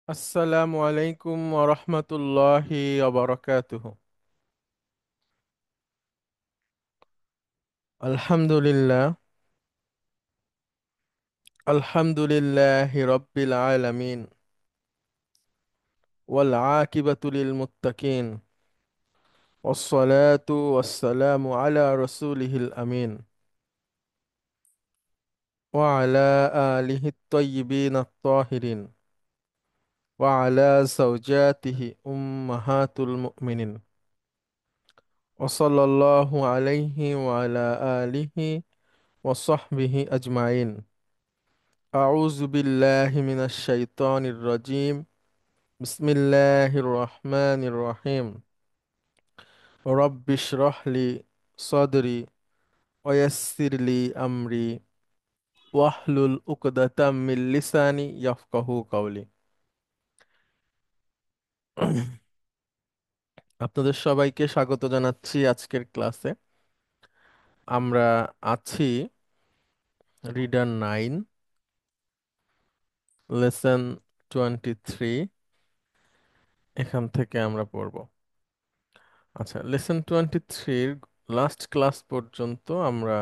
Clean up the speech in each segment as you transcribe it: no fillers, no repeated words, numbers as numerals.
আসসালামু আলাইকুম ওরহমতুল্লাহি ওবরাকাতুহু। আলহামদুলিল্লাহ, আলহামদুলিল্লাহি রব্বিল আলামিন, ওয়াল আকিবাতু লিল মুত্তাকিন, ওয়াসসালাতু ওয়াসসালামু আলা রাসূলিহিল আমিন, ওয়া আলা আলিহিত তাইয়্যিবিন আত-তাহিরিন, ওয়া আলা যাওজাতিহি উম্মাহাতুল মুমিনিন, ওয়া সাল্লাল্লাহু আলাইহি ওয়া আলা আলিহি ওয়া সাহবিহি আজমাইন। أعوذ بالله من الشيطان الرجيم. بسم الله الرحمن الرحيم. رب اشرح لي صدري ويسر لي أمري واحلل عقدة من لساني يفقهوا قولي. আপনাদের সবাইকে স্বাগত জানাচ্ছি আজকের ক্লাসে। আমরা আছি রিডার 9, লেসন 23। এখান থেকে আমরা পড়ব। আচ্ছা, লেসন 23-র লাস্ট ক্লাস পর্যন্ত আমরা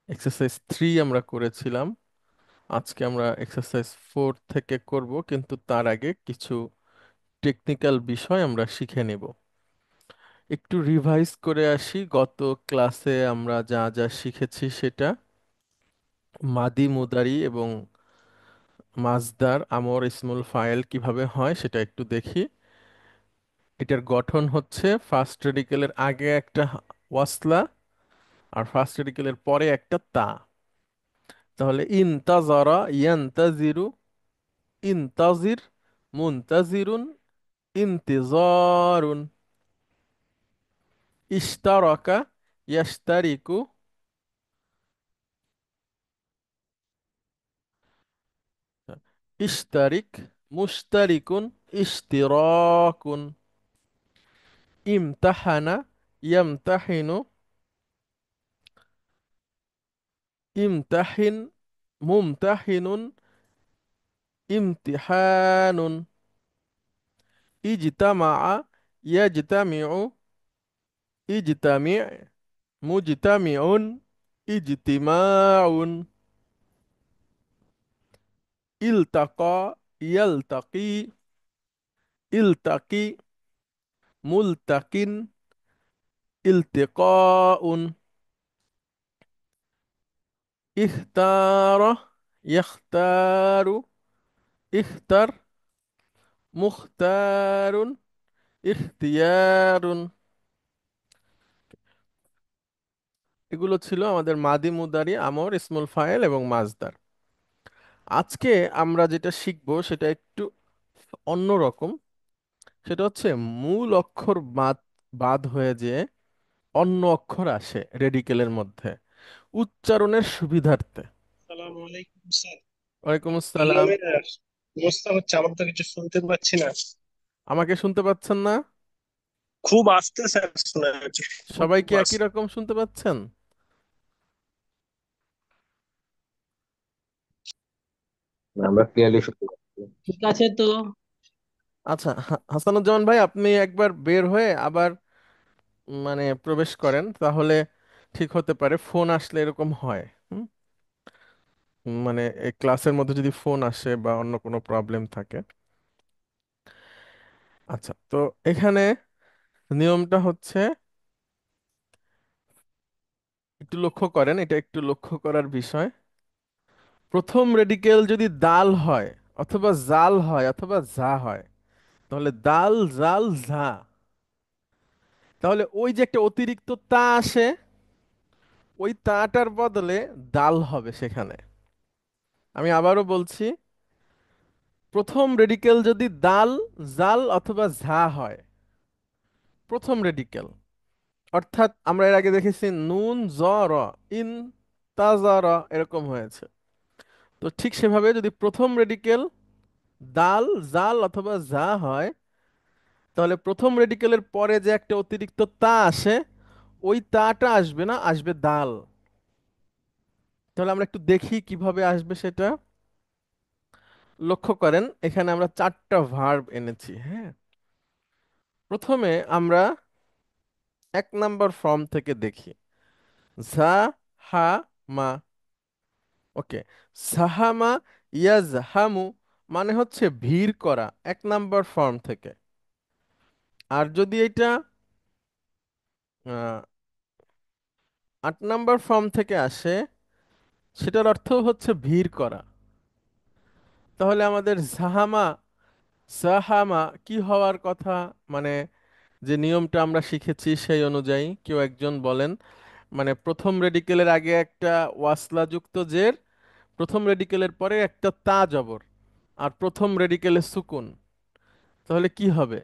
এক্সারসাইজ 3 আমরা করেছিলাম। আজকে আমরা এক্সারসাইজ 4 থেকে করব, কিন্তু তার আগে কিছু টেকনিক্যাল বিষয় আমরা শিখে নেব। একটু রিভাইজ করে আসি, গত ক্লাসে আমরা যা যা শিখেছি সেটা। মাদি মুদারি এবং মাজদার আমর ইসমুল ফাইল কিভাবে হয় সেটা একটু দেখি। এটার গঠন হচ্ছে ফার্স্ট রেডিকেলের আগে একটা ওয়াসলা আর ফার্স্ট রেডিকেলের পরে একটা তা। তাহলে ইনতাজারা ইয়ান্তাজিরু, ইনতাজির, মুনতাজিরুন, ইন্তিজারুন, ইশতারাকা, ইয়াশতারিকু, ইশতারিক, মুশতারিকুন, ইশতিরাকুন, ইমতাহানা, ইয়ামতাহিনু, ইমতাহিন, মুমতাহিনুন, ইমতিহানুন, ইজতামাআ, ইয়াজতামিউ, ইজতামি', মুজতামিউন, ইজতিমাউন, ইলতাকা, ইয়ালতাকি, ইলতাকি, মুলতাকিন, ইলতিকাউন, ইখতারা, ইয়াখতারু, ইখতার, মুখতারুন, ইখতিয়ারুন। এগুলো ছিল আমাদের মাদি মুদারি আমর ইসমুল ফাইল এবং মাজদার। আজকে আমরা যেটা শিখব সেটা একটু অন্যরকম। সেটা হচ্ছে মূল অক্ষর বাদ বাদ হয়ে যে অন্য অক্ষর আসে রেডিকেলের মধ্যে, উচ্চারণের সুবিধার্থে। আসসালামু আলাইকুম স্যার। ওয়ালাইকুম আসসালাম। নিয়মের অবস্থা হচ্ছে, আমার তো কিছু শুনতে পাচ্ছি না। আমাকে শুনতে পাচ্ছেন না? খুব আস্তে স্যার শোনা যাচ্ছে, খুব সবাই খুব কি একই আস্তে। রকম শুনতে পাচ্ছেন? আমরা ক্লিয়ারলি শুনতে পাচ্ছি। ঠিক আছে তো। আচ্ছা, হাসানুজ্জামান ভাই, আপনি একবার বের হয়ে আবার প্রবেশ করেন, তাহলে ঠিক হতে পারে। ফোন আসলে এরকম হয়। হুম? এই ক্লাসের মধ্যে যদি ফোন আসে বা অন্য কোনো প্রবলেম থাকে। আচ্ছা, তো এখানে নিয়মটা হচ্ছে, একটু লক্ষ্য করেন, এটা একটু লক্ষ্য করার বিষয়। প্রথম রেডিকেল যদি দাল হয় অথবা জাল হয় অথবা জা হয়, তাহলে দাল, জাল, ঝা, তাহলে ওই যে একটা অতিরিক্ত তা আসে, ওই তাটার বদলে দাল হবে সেখানে। আমি আবারও বলছি, প্রথম রেডিকেল যদি দাল, জাল অথবা ঝা হয়, প্রথম রেডিকেল, অর্থাৎ আমরা এর আগে দেখেছি নুন জ র, ইন তাজা এরকম হয়েছে। তো ঠিক সেভাবে যদি প্রথম রেডিকেল দাল, জাল অথবা ঝা হয়, তাহলে প্রথম রেডিকেলের পরে যে একটা অতিরিক্ত তা আসে, ওই তাটা আসবে না, আসবে দাল। তাহলে আমরা একটু দেখি কিভাবে আসবে সেটা। লক্ষ্য করেন এখানে আমরা চারটা ভার্ব এনেছি। হ্যাঁ, প্রথমে আমরা 1 নাম্বার ফর্ম থেকে দেখি। ঝা, হা, মা। ওকে, সাহামা ইয়াজহামু মানে হচ্ছে ভিড় করা, 1 নাম্বার ফর্ম থেকে। আর যদি এটা 8 নাম্বার ফর্ম থেকে আসে, সেটার অর্থ হচ্ছে ভিড় করা। তাহলে আমাদের জাহামা, সাহামা কি হওয়ার কথা? মানে যে নিয়মটা আমরা শিখেছি সেই অনুযায়ী কেউ একজন বলেন, মানে প্রথম রেডিকেলের আগে একটা ওয়াসলা যুক্ত জের, প্রথম রেডিকেলের পরে একটা তা জবর, আর প্রথম রেডিকেলে সুকুন। তাহলে কি হবে?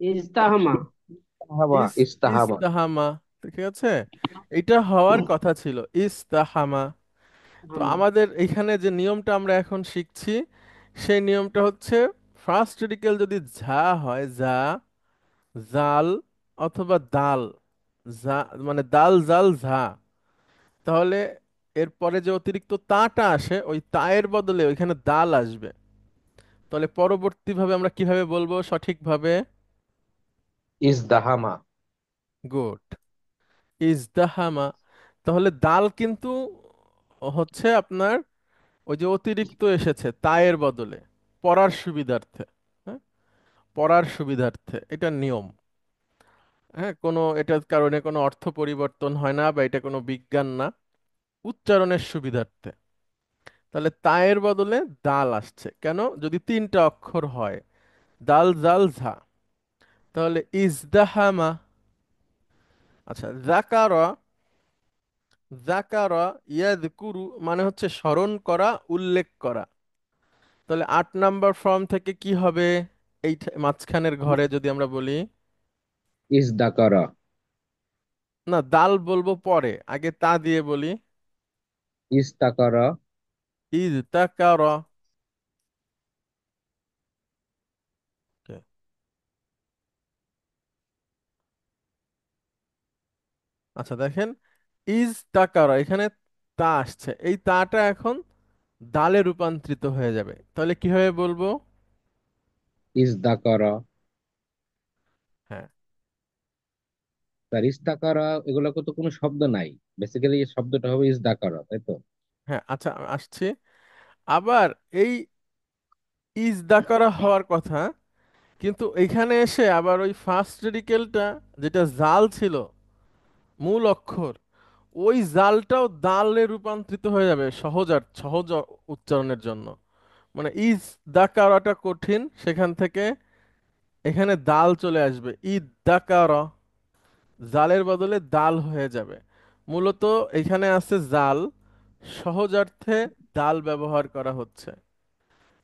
ইজতাহামা। ইস্তাহামা ইস ইস্তাহামা। ইস্তাহামা। ঠিক আছে, এটা হওয়ার কথা ছিল ইস্তাহামা। তো হামা। আমাদের এখানে যে নিয়মটা আমরা এখন শিখছি, সেই নিয়মটা হচ্ছে ফার্স্ট রেডিকেল যদি ঝা হয়, যা, জাল অথবা দাল, যা মানে দাল জাল ঝা, তাহলে এরপরে যে অতিরিক্ত তাটা আসে ওই তায়ের বদলে ওইখানে দাল আসবে। তাহলে পরবর্তীভাবে আমরা কিভাবে বলবো সঠিকভাবে? ইজদাহামা। গুড, ইজদাহামা। তাহলে দাল কিন্তু হচ্ছে আপনার ওই যে অতিরিক্ত এসেছে তায়ের বদলে, পড়ার সুবিধার্থে। হ্যাঁ, পড়ার সুবিধার্থে, এটা নিয়ম। হ্যাঁ, কোনো এটার কারণে কোনো অর্থ পরিবর্তন হয় না বা এটা কোনো বিজ্ঞান না, উচ্চারণের সুবিধার্থে। তাহলে তায়ের বদলে দাল আসছে কেন? যদি 3টা অক্ষর হয়, দাল জাল ঝা, তাহলে ইজদাহামা। আচ্ছা, জাকারা, জাকারা ইয়াদকুরু মানে হচ্ছে স্মরণ করা, উল্লেখ করা। তাহলে 8 নাম্বার ফর্ম থেকে কি হবে? এই মাঝখানের ঘরে যদি আমরা বলি, ইজদাকারা। না দাল বলবো পরে, আগে তা দিয়ে বলি। ইস্তাকারা। ইজ তাকারা। আচ্ছা দেখেন, ইজ তাকারা, এখানে তা আসছে, এই তাটা এখন দালে রূপান্তরিত হয়ে যাবে। তাহলে কিভাবে বলবো? ইজদাকারা। হ্যাঁ, তার ইস্তাকারা এগুলোকে তো কোনো শব্দ নাই। বেসিক্যালি এই শব্দটা হবে ইজদাকারা, তাই তো? হ্যাঁ, আচ্ছা আসছে। আবার এই ইজ দাকারা হওয়ার কথা, কিন্তু এখানে এসে আবার ওই ফার্স্ট রেডিকেলটা যেটা জাল ছিল, মূল অক্ষর, ওই জালটাও দালে রূপান্তরিত হয়ে যাবে সহজ উচ্চারণের জন্য। মানে ইজ দাকারাটা কঠিন, সেখান থেকে এখানে দাল চলে আসবে, ইদ দাকারা, জালের বদলে দাল হয়ে যাবে। মূলত এখানে আছে জাল, সহজার্থে দাল ব্যবহার করা হচ্ছে।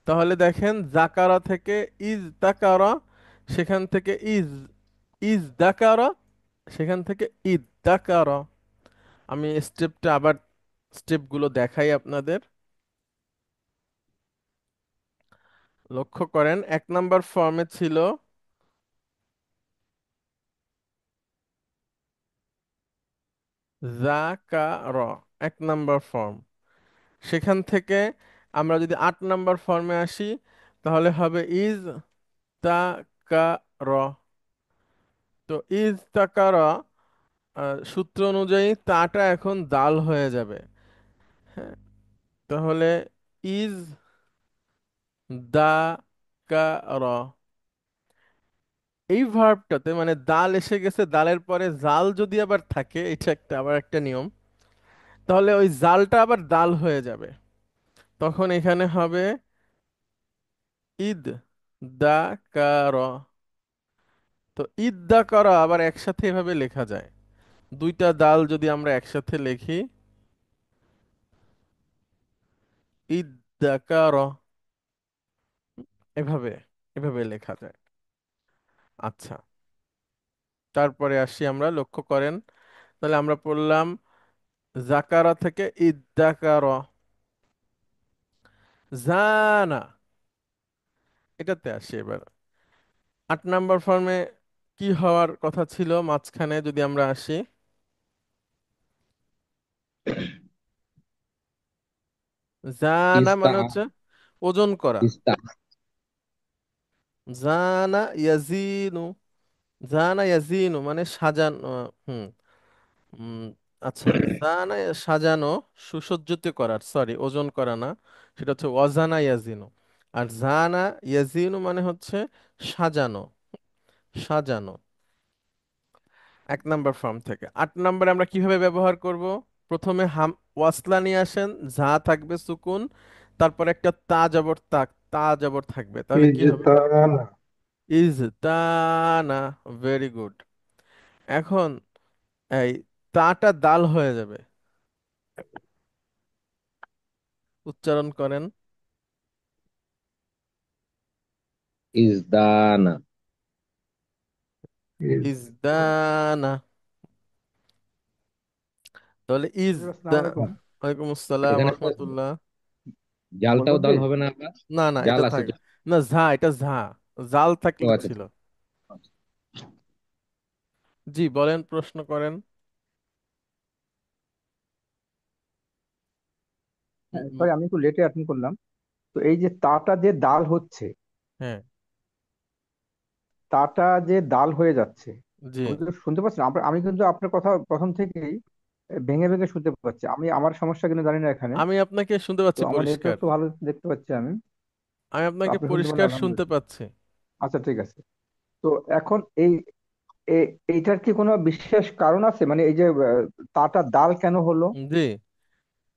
তাহলে দেখেন জাকারা থেকে ইজ তাকারা, সেখান থেকে ইজ দাকারা, সেখান থেকে ইদ দাকারা। আমি আবার স্টেপগুলো দেখাই আপনাদের। লক্ষ্য করেন 1 নাম্বার ফর্মে ছিল জাকার, 1 নাম্বার ফর্ম। সেখান থেকে আমরা যদি 8 নাম্বার ফর্মে আসি, তাহলে হবে ইজ তাকার। তো ইজ তাকার, সূত্র অনুযায়ী তাটা এখন দাল হয়ে যাবে। হ্যাঁ, তাহলে ইজ দা কার, এই ভার্বটাতে মানে দাল এসে গেছে, দালের পরে জাল যদি আবার থাকে, এটা আবার একটা নিয়ম, তাহলে ওই জালটা আবার দাল হয়ে যাবে। তখন এখানে হবে ইদ দা কার। তো ইদ দা কার আবার একসাথে এভাবে লেখা যায়, 2টা দাল যদি আমরা একসাথে লিখি, ইদ দা কার, এভাবে এভাবে লেখা যায়। আচ্ছা, তারপরে আসি আমরা, লক্ষ্য করেন তাহলে আমরা পড়লাম জাকারা থেকে ইদ্দাকার, জানা, এটাতে আসি এবার। 8 নাম্বার ফর্মে কি হওয়ার কথা ছিল মাঝখানে যদি আমরা আসি? জানা ইস্তা মানে হচ্ছে ওজন করা। ইস্তা জানা ইয়াজিনু, জানা ইয়াজিনু মানে সাজানো। হুম। উম, আচ্ছা, জানা সাজানো, সুসজ্জিত করার, সরি ওজন করা না, সেটা হচ্ছে ওয়াজানা ইয়াজিনু। আর জানা ইয়াজিনু মানে হচ্ছে সাজানো, সাজানো। 1 নম্বর ফর্ম থেকে 8 নম্বরে আমরা কিভাবে ব্যবহার করব? প্রথমে ওয়াসলা নিয়ে আসেন, যা থাকবে সুকুন, তারপর একটা তা জবর তাক, তা জবর থাকবে, তাহলে কি হবে? ইজতানা। ইজ তানা। Very good. এখন এই তাটা দাল হয়ে যাবে, উচ্চারণ করেন। ইজদানা ইজদানা। তাহলে ইজ হুজুর, দা। আসসালামু আলাইকুম। ওয়ালাইকুম আসসালাম এখানে তো রহমতুল্লাহ। জালটাও বলবো কি? দাল হবে না আবার? না না, জাল এটা আছে থাক। তো? না, ঝা, এটা ঝা, জাল ও থাকলে আচ্ছা ছিল। আচ্ছা। জি বলেন, প্রশ্ন করেন। উম, উম, সরি, আমি একটু লেটে অ্যাটেন্ড করলাম। তো এই যে তাটা যে দাল হচ্ছে, হ্যাঁ। তাটা যে দাল হয়ে যাচ্ছে, জি, হুজুর শুনতে পাচ্ছেন? আমি কিন্তু আপনার কথা প্রথম থেকেই ভেঙে ভেঙে শুনতে পাচ্ছি। আমার সমস্যা কিনা জানি না এখানে। আমি আপনাকে শুনতে তো পাচ্ছি আমার পরিষ্কার। নেটওয়ার্ক তো ভালো দেখতে পাচ্ছি আমি। আমি তো আপনাকে আপনি শুনতে পেলে পরিষ্কার শুনতে আলহামদুলিল্লাহ। পাচ্ছি। আচ্ছা, ঠিক আছে। তো এখন এইটার কি কোনো বিশেষ কারণ আছে? মানে এই যে তাটা দাল কেন হলো? জি,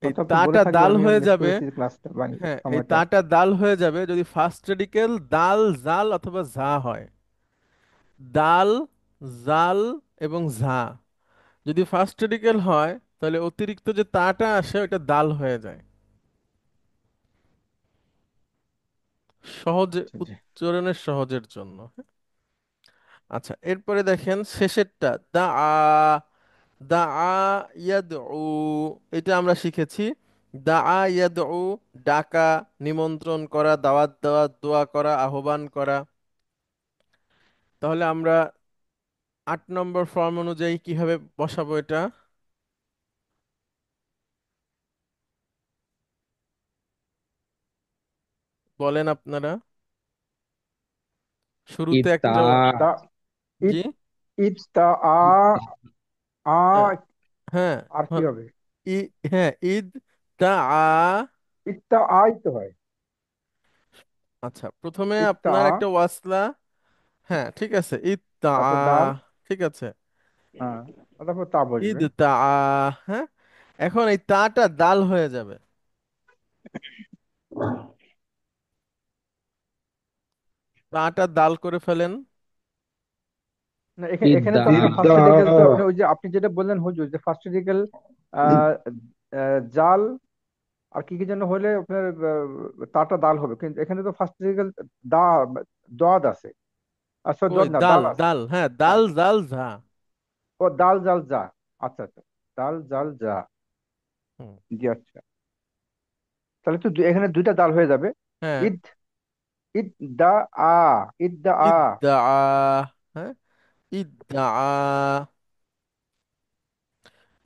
এই হয়তো আপনি বলে তাটা থাকবেন, দাল আমি হয়ে মিস যাবে। করেছি ক্লাসটা বা হ্যাঁ, এই সময়টা। তাটা দাল হয়ে যাবে যদি ফার্স্ট রেডিকেল দাল, জাল অথবা ঝা হয়। দাল, জাল এবং ঝা যদি ফার্স্ট রেডিকেল হয়, তাহলে অতিরিক্ত যে তাটা আসে ওটা দাল হয়ে যায়, সহজে আচ্ছা, জি। উচ্চারণের সহজের জন্য। আচ্ছা, এরপরে দেখেন শেষেরটা, দা আ। দা আ ইয়াদউ, এটা আমরা শিখেছি। দা আ ইয়াদউ, ডাকা, নিমন্ত্রণ করা, দাওয়াত দেওয়া, দোয়া করা, আহ্বান করা। তাহলে আমরা 8 নম্বর ফর্ম অনুযায়ী কিভাবে বসাবো এটা, বলেন আপনারা। শুরুতে ইত্তা একটা, ইত্তা জি, ইত ইত্তা আ আ আহ, হ্যাঁ, আর কি হ্যাঁ, হবে? ই, হ্যাঁ, ঈদ তা আ। ইত্তা আই তো হয়। আচ্ছা, প্রথমে ইত্তা আপনার আ, একটা ওয়াসলা। হ্যাঁ, ঠিক আছে, ঈদ তা আ। তারপর দাল। ঠিক আছে, হ্যাঁ, আর তারপর তা ঈদ বসবে। তা আ। হ্যাঁ, এখন এই তাটা দাল হয়ে যাবে, তাটা দাল করে ফেলেন। না, এখানে এখানে ইদ্দা তো আপনার ফার্স্ট রেডিকেল, তো আপনি ওই যে আপনি যেটা বললেন হুজুর, যে ফার্স্ট রেডিকেল জাল আর কি কি যেন হলে আপনার তাটা দাল হবে, কিন্তু এখানে তো ফার্স্ট রেডিকেল দা দদ আছে। আচ্ছা, ওই দদ না, দাল, দাল আছে। দাল, হ্যাঁ, হ্যাঁ, দাল জাল ঝা। ও দাল জাল যা। আচ্ছা আচ্ছা, দাল জাল যা। হুম, জি, আচ্ছা। তাহলে তো এখানে দুইটা দাল হয়ে যাবে। হ্যাঁ, ইদ ইদ দা আ ইদ দা আ। ইদ্দা আ। হ্যাঁ, ইদ্দা আ।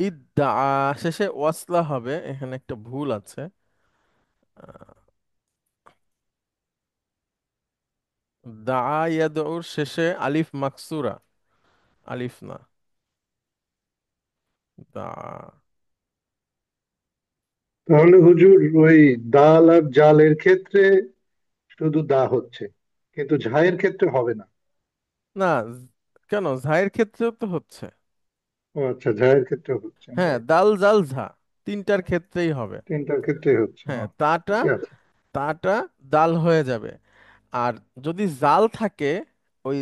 ইদ্দা আ, শেষে ওয়াসলা হবে, এখানে একটা ভুল আছে। দা ইয়াদউর শেষে আলিফ মাকসুরা, আলিফ না, দা। তাহলে হুজুর ওই দাল আর জালের ক্ষেত্রে শুধু দা হচ্ছে, কিন্তু ঝায়ের ক্ষেত্রে হবে না। না, কেন, ঝায়ের ক্ষেত্রেও তো হচ্ছে। ও আচ্ছা, ঝায়ের ক্ষেত্রে হচ্ছে না। হ্যাঁ, দাল জাল ঝা তিনটার ক্ষেত্রেই হবে। তিনটার ক্ষেত্রেই হচ্ছে, হ্যাঁ, ও তাটা, ঠিক আছে। তাটা দাল হয়ে যাবে। আর যদি জাল থাকে ওই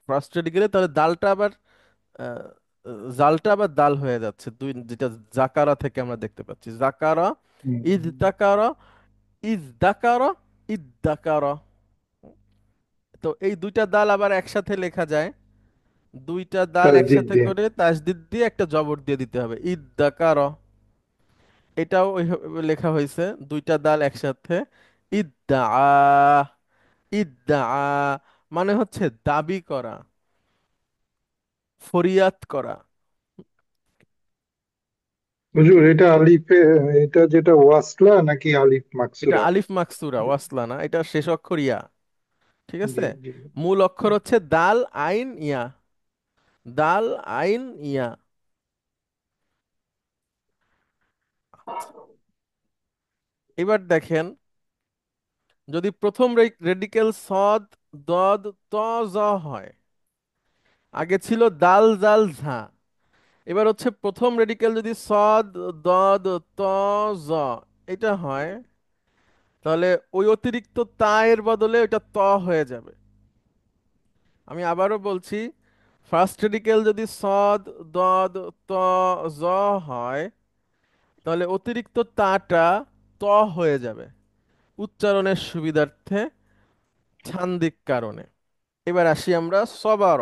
ফার্স্টে গেলে, তাহলে দালটা আবার আহ, জালটা আবার দাল হয়ে যাচ্ছে, দুই, যেটা জাকারা থেকে আমরা দেখতে পাচ্ছি, জাকারা, হুম। ইজ দাকারা, ইজ দাকারা, ইদ দাকারা। তো এই দুইটা দাল আবার একসাথে লেখা যায়, দুইটা দাল তাসদিদ একসাথে দিয়ে। করে তাসদিদ দিয়ে একটা জবর দিয়ে দিতে হবে, ইদ দাকারা। এটাও ওইভাবে লেখা হয়েছে, দুইটা দাল একসাথে, ইদ্দা, ইদ্দা মানে হচ্ছে দাবি করা, ফরিয়াদ করা। হুজুর, এটা আলিফে, এটা যেটা ওয়াসলা নাকি আলিফ এটা মাকসুরা? আলিফ মাকসুরা, ওয়াসলা না, এটা শেষ অক্ষর ইয়া। ঠিক জি আছে। জি। মূল অক্ষর হচ্ছে দাল আইন ইয়া, দাল আইন ইয়া। এবার দেখেন, যদি প্রথম রেডিকেল সদ দদ ত জ হয়, আগে ছিল দাল জাল ঝা, এবার হচ্ছে প্রথম রেডিকেল যদি সদ দদ ত জ এটা হয়, তাহলে ওই অতিরিক্ত তা এর বদলে ওইটা ত হয়ে যাবে। আমি আবারও বলছি, ফার্স্ট রেডিকেল যদি সদ দদ ত জ হয়, তাহলে অতিরিক্ত তাটা ত হয়ে যাবে উচ্চারণের সুবিধার্থে, ছান্দিক কারণে। এবার আসি আমরা সবার।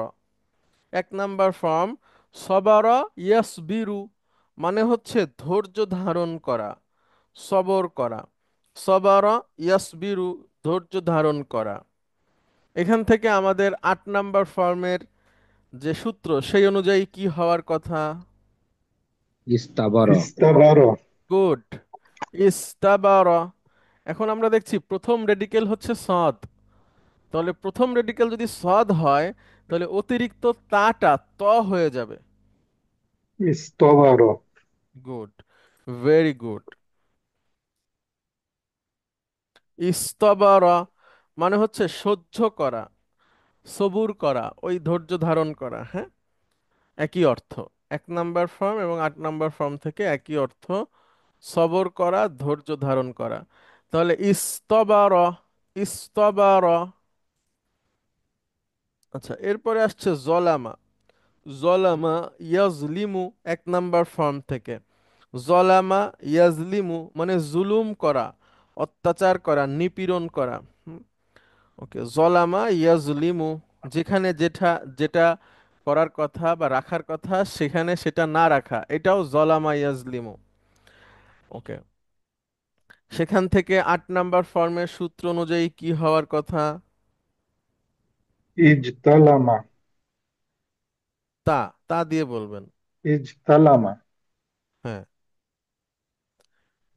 এক নাম্বার ফর্ম, সবার ইয়াসবিরু, মানে হচ্ছে ধৈর্য ধারণ করা, সবর করা। সবার ইয়াসবিরু, ধৈর্য ধারণ করা। এখান থেকে আমাদের 8 নাম্বার ফর্মের যে সূত্র, সেই অনুযায়ী কি হওয়ার কথা? ইস্তাবার। ইস্তাবার। গুড, ইস্তাবারা। এখন আমরা দেখছি প্রথম রেডিকেল হচ্ছে সদ, তাহলে প্রথম রেডিকেল যদি সদ হয়, তাহলে অতিরিক্ত তাটা ত হয়ে যাবে। ইস্তবার। Good, very good. ইস্তবারা মানে হচ্ছে সহ্য করা, সবুর করা, ওই ধৈর্য ধারণ করা। হ্যাঁ, একই অর্থ। 1 নাম্বার ফর্ম এবং 8 নাম্বার ফর্ম থেকে একই অর্থ, সবর করা, ধৈর্য ধারণ করা। তাহলে ইস্তবার, ইস্তবার। আচ্ছা, এরপরে আসছে জলামা। জলামা ইয়াজলিমু, 1 নাম্বার ফর্ম থেকে। জলামা ইয়াজলিমু মানে জুলুম করা, অত্যাচার করা, নিপীড়ন করা। ওকে, জলামা ইয়াজলিমু, যেখানে যেটা যেটা করার কথা বা রাখার কথা সেখানে সেটা না রাখা, এটাও জলামা ইয়াজলিমু। ওকে, সেখান থেকে 8 নাম্বার ফর্মের সূত্র অনুযায়ী কি হওয়ার কথা? ইজতালামা। তা, তা দিয়ে বলবেন। ইজতালামা। হ্যাঁ,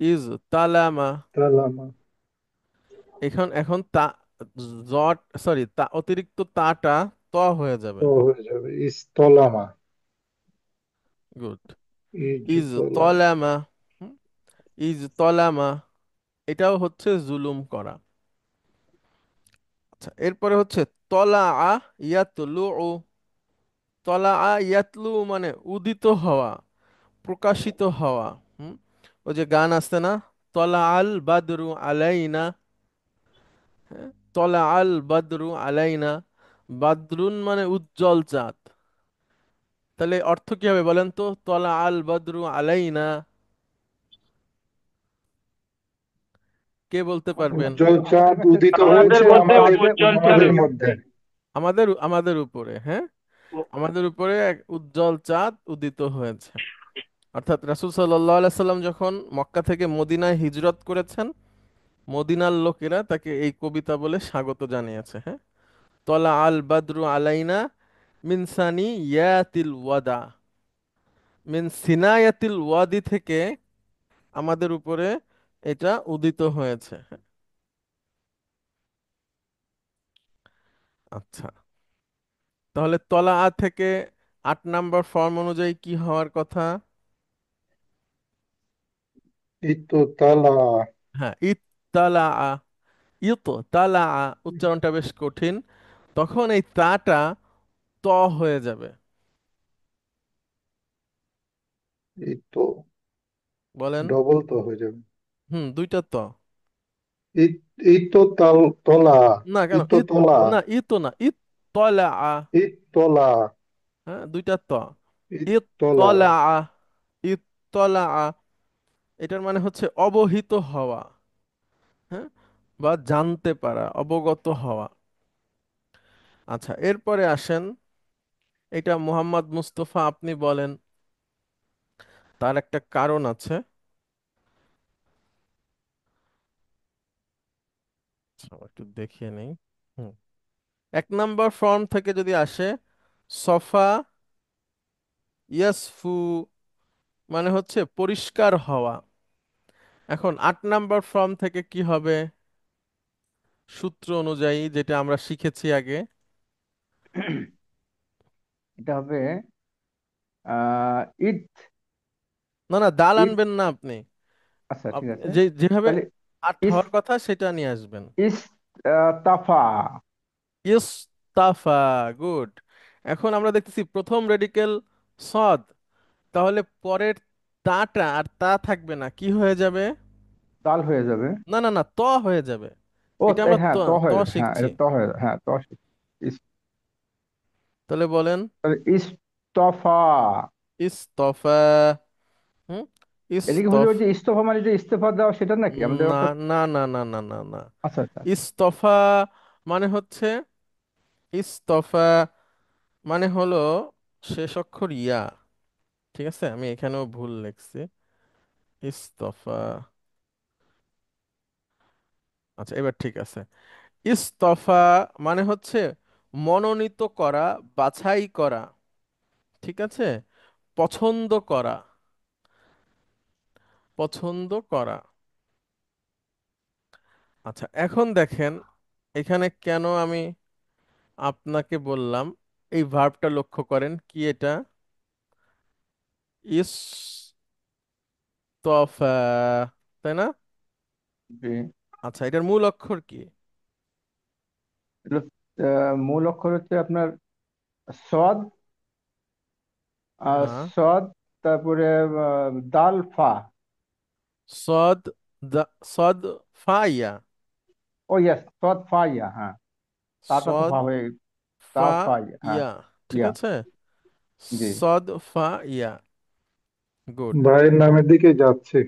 ইজ তালামা। তালামা। এখন এখন তা, জট, সরি, তা অতিরিক্ত তাটা ত হয়ে যাবে। তো হয়ে যাবে ইস্তলামা। গুড, ইজ ইজতলামা। তলামা। হুম, ইজ তলামা, এটাও হচ্ছে জুলুম করা। আচ্ছা, এরপরে হচ্ছে তলা আ ইয়াতলু। তলা আ ইয়াতলু মানে উদিত হওয়া, প্রকাশিত হওয়া। হুম, ওই যে গান আছে না, তলা আল বাদরু আলাইনা। হ্যাঁ, তলা আল বাদরু আলাইনা, বাদরুন মানে উজ্জ্বল চাঁদ। তাহলে অর্থ কি হবে বলেন তো? তলা আল বদরু আলাইনা, কে বলতে পারবেন? উজ্জ্বল চাঁদ উদিত আমাদের হয়েছে মধ্যে আমাদের উজ্জ্বল চাঁদ আমাদের মধ্যে। আমাদের আমাদের উপরে, হ্যাঁ, আমাদের উপরে এক উজ্জ্বল চাঁদ উদিত হয়েছে। অর্থাৎ রাসূল সাল্লাল্লাহু আলাইহি সাল্লাম যখন মক্কা থেকে মদিনায় হিজরত করেছেন, মদিনার লোকেরা তাকে এই কবিতা বলে স্বাগত জানিয়েছে। হ্যাঁ, তলা আল বদরু আলাইনা মিন সানি ইয়াতিল ওয়াদা, মিন সিনায়াতিল ওয়াদি থেকে আমাদের উপরে এটা উদিত হয়েছে। আচ্ছা, তাহলে তলা আ থেকে 8 নাম্বার ফর্ম অনুযায়ী কি হওয়ার কথা? ইততালা। হ্যাঁ, ইত্তালা আ। ইত তালা আ উচ্চারণটা বেশ কঠিন, তখন এই তাটা ত হয়ে যাবে। এই তো বলেন। ডবল তো হয়ে যাবে। দুইটা ত। এই তো তাল তলা। না কেন, ইতো তলা। না ইত না, ইত তলা আ। ইততলা। হ্যাঁ, দুইটা ত। ইত ইততলা। তলা আ, ইত তলা আ, এটার মানে হচ্ছে অবহিত হওয়া। হ্যাঁ, বা জানতে পারা, অবগত হওয়া। আচ্ছা, এরপরে আসেন, এটা মোহাম্মদ মুস্তফা আপনি বলেন, তার একটা কারণ আছে। আচ্ছা, একটু দেখিয়ে নেই। হুম, 1 নাম্বার ফর্ম থেকে যদি আসে, সফা ইয়াসফু মানে হচ্ছে পরিষ্কার হওয়া। এখন 8 নাম্বার ফর্ম থেকে কি হবে সূত্র অনুযায়ী, যেটা আমরা শিখেছি আগে? এটা হবে ইট না না, দাল ইট। আনবেন না আপনি। আচ্ছা, ঠিক আছে। যে যেভাবে তাহলে আট ইস হওয়ার কথা সেটা নিয়ে আসবেন। ইস্তাফা। ইস্তাফা। গুড। এখন আমরা দেখতেছি প্রথম রেডিকেল সদ, তাহলে পরের তাটা আর তা থাকবে না, কি হয়ে যাবে? দাল হয়ে যাবে। না না না, ত হয়ে যাবে। ও এটা আমরা ত হ্যাঁ, ত ত হয়ে যাবে, হ্যাঁ, শিখছি। এটা ত হয়ে যাবে, হ্যাঁ, ত তাহলে বলেন। তাহলে ইস্তফা। ইস্তফা। হুম। এদিকে হুজুর, ইস্তফ ওই যে ইস্তফা মানে যে ইস্তফা দেওয়া, সেটা নাকি আমাদের না অর্থাৎ? না না না না না না। আচ্ছা, আচ্ছা। ইস্তফা মানে হচ্ছে, ইস্তফা মানে হলো শেষ অক্ষর ইয়া। ঠিক আছে, আমি এখানেও ভুল লিখছি। ইস্তফা। আচ্ছা, এবার ঠিক আছে। ইস্তফা মানে হচ্ছে মনোনীত করা, বাছাই করা। ঠিক আছে, পছন্দ করা, পছন্দ করা। আচ্ছা, এখন দেখেন এখানে কেন আমি আপনাকে বললাম, এই ভার্বটা লক্ষ্য করেন কি এটা, ইস্তফা, তাই না? জি। আচ্ছা, এটার মূল অক্ষর কি? এটা, মূল অক্ষর হচ্ছে আপনার সদ, না, সদ, তারপরে দাল ফা। সদ, সদ ফা ইয়া। ও ইয়েস, সদ ফা ইয়া, হ্যাঁ। তাটা তো সদ ফা হয়ে, তা ফা ফা ইয়া, হ্যাঁ। ইয়া। ঠিক ইয়া। আছে, জি। সদ ফা ইয়া। গুড। ভাইয়ের নামের দিকে যাচ্ছে।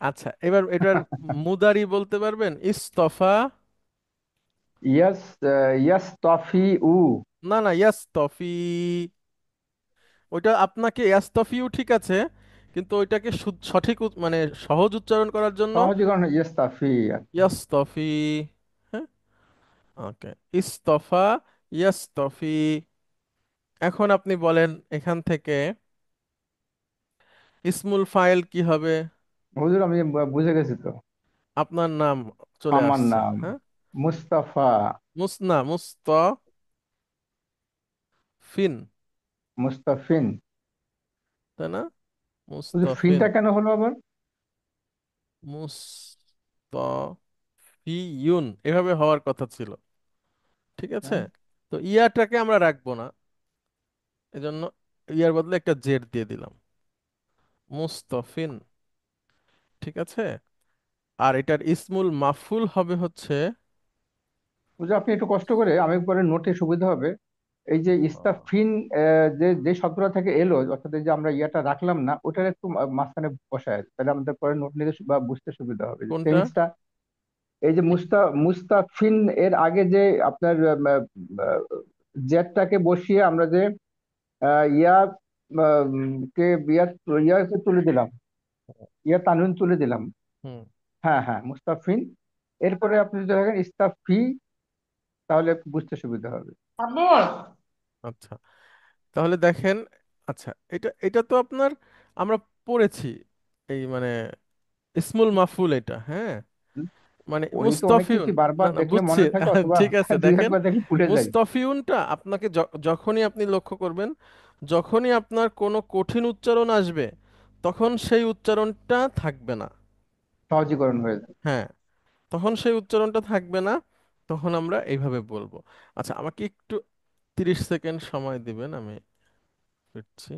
আচ্ছা, এবার এটার মুদারি বলতে পারবেন? ইস্তফা। ইয়াস, ইয়াস তফি উ। না না, ইয়াস্তফি। ওইটা আপনাকে ইয়াস্তফিও ঠিক আছে, কিন্তু ওইটাকে সঠিক মানে সহজ উচ্চারণ করার জন্য সহজীকরণ ইয়াস তফি। আচ্ছা। ইয়াস্তফি। হ্যাঁ, ওকে। ইস্তফা, ইয়াস্তফি। এখন আপনি বলেন এখান থেকে ইসমুল ফাইল কি হবে? হুজুর, আমি বুঝে গেছি তো। আপনার নাম চলে আমার আসছে, নাম হ্যাঁ। মুস্তাফা। মুসনা, ফিন, মুস্তাফিন। তাই না? হুজুর, মুস্তাফিন, ফিনটা কেন হলো আবার? মুস্তাফিয়ুন এভাবে হওয়ার কথা ছিল। ঠিক আছে, হ্যাঁ। তো ইয়াটাকে আমরা রাখবো না, এজন্য ইয়ার বদলে একটা জেড দিয়ে দিলাম, মুস্তাফিন। ঠিক আছে, আর এটার ইসমুল মাফুল হবে হচ্ছে, হুজুর, আপনি একটু কষ্ট করে, আমি পরে নোটে সুবিধা হবে। এই যে আহ, ইস্তাফিন, যে যে শব্দটা থেকে এলো, অর্থাৎ এই যে আমরা ইয়াটা রাখলাম না, ওটার একটু মাঝখানে বসায়, তাহলে আমাদের পরে নোট নিতে বা বুঝতে সুবিধা হবে যে কোনটা? টেন্সটা। এই যে মুস্তাফিন এর আগে যে আপনার জেটটাকে বসিয়ে আমরা যে ইয়া কে ইয়াকে তুলে দিলাম, ইয়া তানউইন তুলে দিলাম। হুম। হ্যাঁ, হ্যাঁ, মুস্তাফিন। এরপরে আপনি যদি দেখেন ইস্তাফি, তাহলে একটু বুঝতে সুবিধা হবে। আচ্ছা, তাহলে দেখেন। আচ্ছা, এটা এটা তো আপনার আমরা পড়েছি, এই মানে ইসমুল মাফুল এটা, হ্যাঁ, মানে পড়ি তো অনেক মুস্তাফিউন। কিছু, না বারবার না, দেখলে বুঝছি। মনে থাকে, অথবা ঠিক আছে, দুই দেখেন একবার দেখলে ভুলে যাই। মুস্তাফিউনটা আপনাকে যখনই আপনি লক্ষ্য করবেন, যখনই আপনার কোনো কঠিন উচ্চারণ আসবে, তখন সেই উচ্চারণটা থাকবে না। সহজীকরণ হয়ে যায়। হ্যাঁ, তখন সেই উচ্চারণটা থাকবে না, তখন আমরা এইভাবে বলবো। আচ্ছা, আমাকে একটু 30 সেকেন্ড সময় দিবেন, আমি ফিরছি।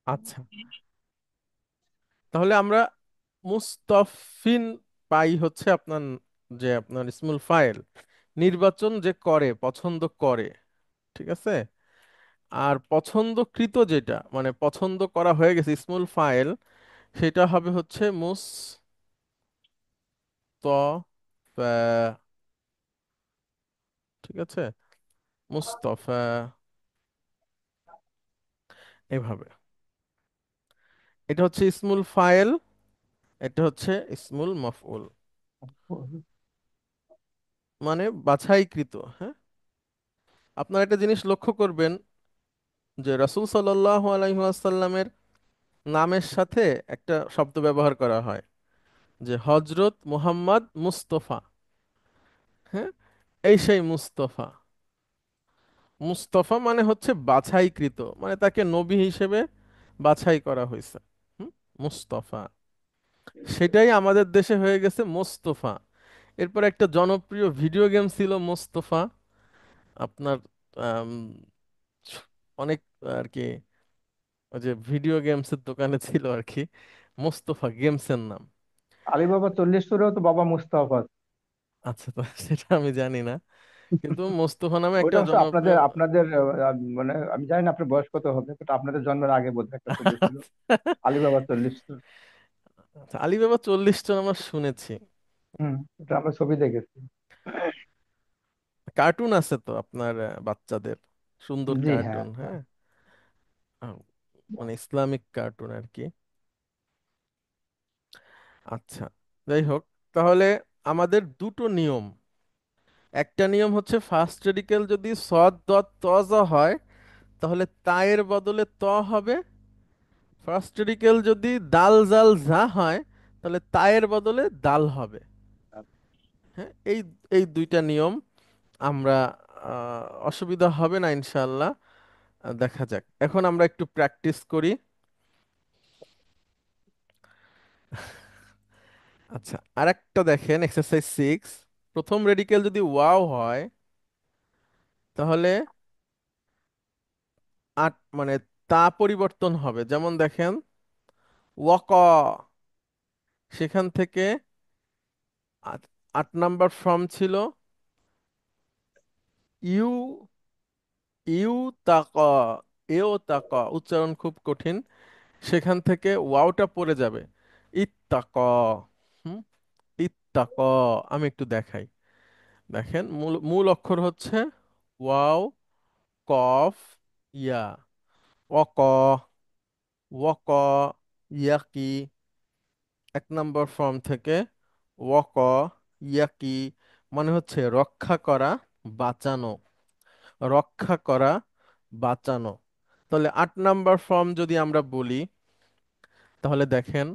আচ্ছা, তাহলে আমরা মুস্তাফিন পাই হচ্ছে আপনার, যে আপনার ইসমুল ফাইল নির্বাচন যে করে, পছন্দ করে, ঠিক আছে। আর পছন্দকৃত যেটা মানে পছন্দ করা হয়ে গেছে ইসমুল ফাইল, সেটা হবে হচ্ছে মুস্তফা, ঠিক আছে, মুস্তফা, এভাবে। এটা হচ্ছে ইসমুল ফাইল, এটা হচ্ছে ইসমুল মফউল, মানে বাছাইকৃত। হ্যাঁ, আপনারা একটা জিনিস লক্ষ্য করবেন যে রাসূল সাল্লাল্লাহু আলাইহি ওয়াসাল্লামের নামের সাথে একটা শব্দ ব্যবহার করা হয়, যে হযরত মুহাম্মদ মুস্তফা। হ্যাঁ, এই সেই মুস্তফা। মুস্তফা মানে হচ্ছে বাছাইকৃত, মানে তাকে নবী হিসেবে বাছাই করা হয়েছে। হুম, মুস্তফা। সেটাই আমাদের দেশে হয়ে গেছে মোস্তফা। এরপর একটা জনপ্রিয় ভিডিও গেম ছিল মোস্তফা, আপনার আম, অনেক আর কি, ওই যে ভিডিও গেমসের দোকানে ছিল আর কি, মোস্তফা গেমসের নাম। আলিবাবা 40 তো বাবা মুস্তাফা। আচ্ছা, তো সেটা আমি জানি না, কিন্তু মোস্তফা নামে একটা ওইটা অবশ্য আপনাদের জনপ্রিয়। আপনাদের মানে আমি জানি না আপনার বয়স কত হবে, বাট আপনাদের জন্মের আগে বোধহয় একটা ছবি ছিল আলিবাবা 40। আচ্ছা, আলিবাবা 40 জন আমরা শুনেছি। হম, এটা আমরা ছবি দেখেছি। কার্টুন আছে তো আপনার বাচ্চাদের, সুন্দর জি হ্যাঁ কার্টুন। হ্যাঁ। হ্যাঁ, আহ, মানে ইসলামিক কার্টুন আর কি। আচ্ছা, যাই হোক, তাহলে আমাদের দুটো নিয়ম। একটা নিয়ম হচ্ছে ফার্স্ট রেডিকেল যদি সদ দত ত জ হয়, তাহলে তায়ের বদলে ত হবে। ফার্স্ট রেডিকেল যদি দাল জাল যা হয়, তাহলে তায়ের বদলে দাল হবে। হ্যাঁ, এই এই দুইটা নিয়ম আমরা, অসুবিধা হবে না ইনশাল্লাহ। দেখা যাক, এখন আমরা একটু প্র্যাকটিস করি। আচ্ছা, আরেকটা দেখেন, এক্সারসাইজ 6। প্রথম রেডিকেল যদি ওয়াও হয়, তাহলে আট মানে তা পরিবর্তন হবে। যেমন দেখেন, ওয়াক, সেখান থেকে 8 নাম্বার ফর্ম ছিল ইউ, ইউ তাক, এও তাক, উচ্চারণ খুব কঠিন। সেখান থেকে ওয়াওটা পড়ে যাবে, ইত্তাক। হুম, ইত্তাক। আমি একটু দেখাই, দেখেন, মূল মূল অক্ষর হচ্ছে ওয়াও, কফ, ইয়া, ওয়াক, ওয়াক, ইয়াকি। 1 নাম্বার ফর্ম থেকে ওয়াক, ইয়াকি, মানে হচ্ছে রক্ষা করা, বাঁচানো, রক্ষা করা, বাঁচানো। তাহলে 8 নাম্বার ফর্ম যদি আমরা বলি, তাহলে দেখেন,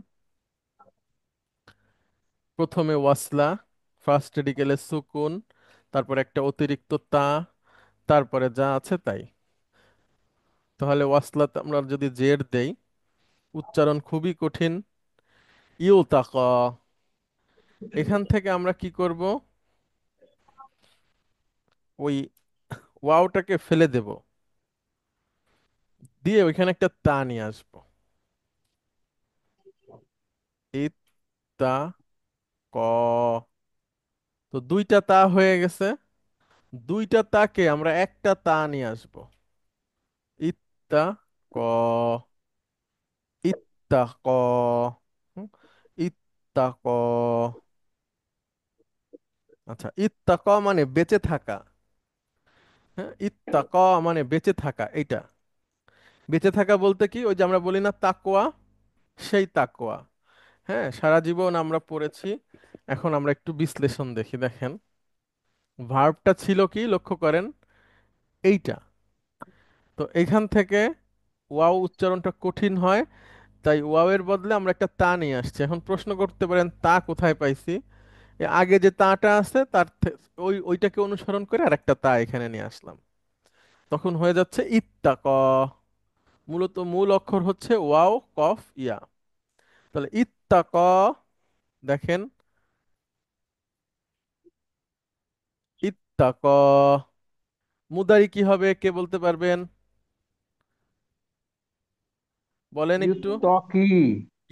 প্রথমে ওয়াসলা, ফার্স্ট রেডিকেলে সুকুন, তারপর একটা অতিরিক্ত তা, তারপরে যা আছে তাই। তাহলে ওয়াসলাতে আমরা যদি জের দেই, উচ্চারণ খুবই কঠিন, ইউতাকা। এখান থেকে আমরা কি করব, ওই ওয়াওটাকে ফেলে দেব, দিয়ে ওইখানে একটা তা নিয়ে আসবো, ইত্তা ক। তো দুইটা তা হয়ে গেছে, দুইটা তাকে আমরা একটা তা নিয়ে আসবো, ইত্তা ক, ইত্তা ক, হুম, ইত্তা ক। আচ্ছা, ইত্তা ক মানে বেঁচে থাকা। হ্যাঁ, ইত্তা ক মানে বেঁচে থাকা, এইটা। বেঁচে থাকা বলতে কি, ওই যে আমরা বলি না তাকওয়া, সেই তাকওয়া। হ্যাঁ, সারা জীবন আমরা পড়েছি। এখন আমরা একটু বিশ্লেষণ দেখি। দেখেন, ভার্বটা ছিল কি, লক্ষ্য করেন, এইটা। তো এইখান থেকে ওয়াও উচ্চারণটা কঠিন হয়, তাই ওয়াও এর বদলে আমরা একটা তা নিয়ে আসছি। এখন প্রশ্ন করতে পারেন তা কোথায় পাইছি। আগে যে তাটা আছে তার ওইটাকে অনুসরণ করে আরেকটা তা এখানে নিয়ে আসলাম, তখন হয়ে যাচ্ছে ইত্তাক। মূলত মূল অক্ষর হচ্ছে ওয়াও, কফ, ইয়া। তাহলে ইত্তাক, দেখেন, ইত্তাক মুদারি কি হবে, কে বলতে পারবেন? বলেন একটু। ইউত্তাকি।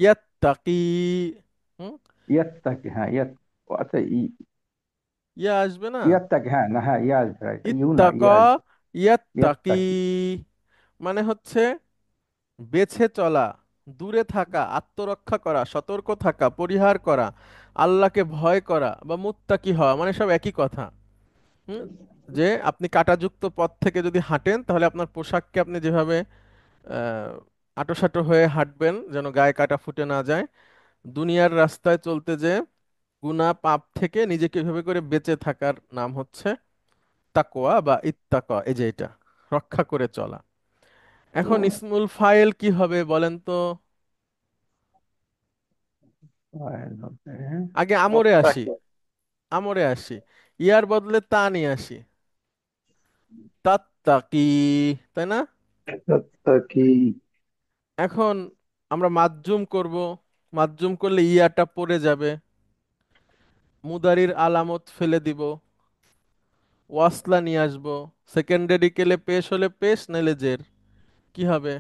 ইয়াত্তাকি। হুম। ইয়াত্তাকি, হ্যাঁ ও আচ্ছা, ইয়া আসবে না। ইয়াত্তাকি, হ্যাঁ না, হ্যাঁ ইয়াজ, রাইট, ইউ না, ইত্তাক ইয়াজ। ইয়াত্তাকি ইয়াত্তাকি। মানে হচ্ছে বেছে চলা, দূরে থাকা, আত্মরক্ষা করা, সতর্ক থাকা, পরিহার করা, আল্লাহকে ভয় করা বা মুত্তাকি হওয়া, মানে সব একই কথা। হুম। যে আপনি কাঁটাযুক্ত পথ থেকে যদি হাঁটেন তাহলে আপনার পোশাককে আপনি যেভাবে আহ, আঁটোসাঁটো হয়ে হাঁটবেন যেন গায়ে কাটা ফুটে না যায়, দুনিয়ার রাস্তায় চলতে যে গুনাহ পাপ থেকে নিজেকে এভাবে করে বেঁচে থাকার নাম হচ্ছে তাকওয়া বা ইত্তাকা, এই যে এটা রক্ষা করে চলা। এখন ইসমুল ফাইল কি হবে বলেন তো? ফাইল হবে আগে আমরে আসি, মুত্তাকি। আমরে আসি, ইয়ার বদলে তা নিয়ে আসি, তাত্তাকি, তাই না? মুত্তাকি। এখন আমরা মাজ্জুম করব, মাজ্জুম করলে ইয়াটা পড়ে যাবে, মুদারির আলামত ফেলে দিব, ওয়াসলা নিয়ে আসবো, সেকেন্ডারি কেলে পেশ হলে পেশ, নাইলে জের, কি হবে?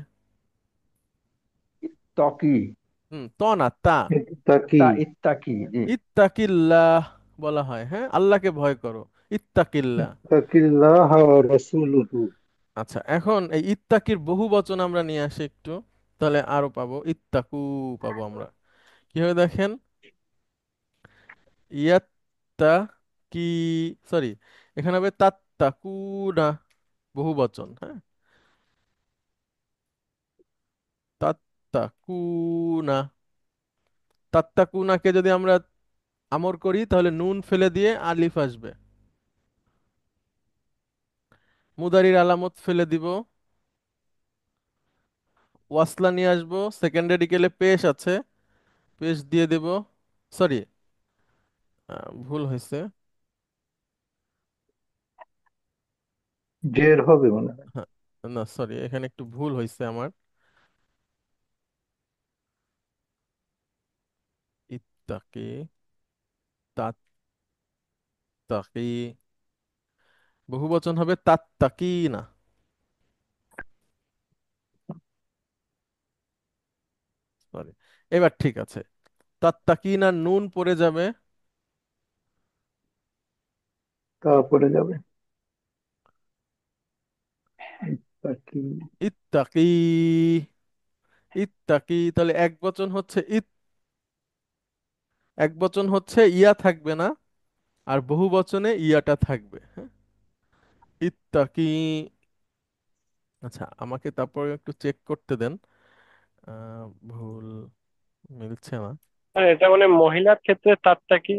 তকি। ত না, তা। মুত্তাকি। ইত্তাকি, জি। ইত্তাকিল্লাহ বলা হয়, হ্যাঁ, আল্লাহকে ভয় করো, ইত্তাকিল্লাহ। মুত্তাকিল্লাহ ওয়া রাসূলুহু। আচ্ছা, এখন এই ইত্তাকির বহু বচন আমরা নিয়ে আসি একটু, তাহলে আরো পাবো, ইত্তাকু পাবো আমরা। কিভাবে দেখেন, ইয়াত্তা কি, সরি, এখানে হবে তাত্তাকু না, বহু বচন, হ্যাঁ, তাত্তাকু না। তাত্তাকুনাকে যদি আমরা আমর করি তাহলে নুন ফেলে দিয়ে আলিফ আসবে, মুদারির আলামত ফেলে দিব, ওয়াসলা নিয়ে আসবো, সেকেন্ডারি কেলে পেশ আছে, পেশ দিয়ে দেব, সরি, ভুল হয়েছে, জের হবে মনে হয়। হ্যাঁ, না সরি, এখানে একটু ভুল হয়েছে আমার, ইত্তাকি, তাত্তাকি, বহু বচন হবে তাত্তাকি না, সরি, এবার ঠিক আছে, তাত্তাকি না নুন পড়ে যাবে, তারপরে যাবে মুত্তাকি। ইত্তাকি, ইত্তাকি, তাহলে এক বচন হচ্ছে এক বচন হচ্ছে ইয়া থাকবে না, আর বহু বচনে ইয়াটা থাকবে, হ্যাঁ, ইত্তাকি। আচ্ছা, আমাকে তারপরে একটু চেক করতে দেন, ভুল মিলছে না। আর এটা মানে মহিলার ক্ষেত্রে তারটা কি,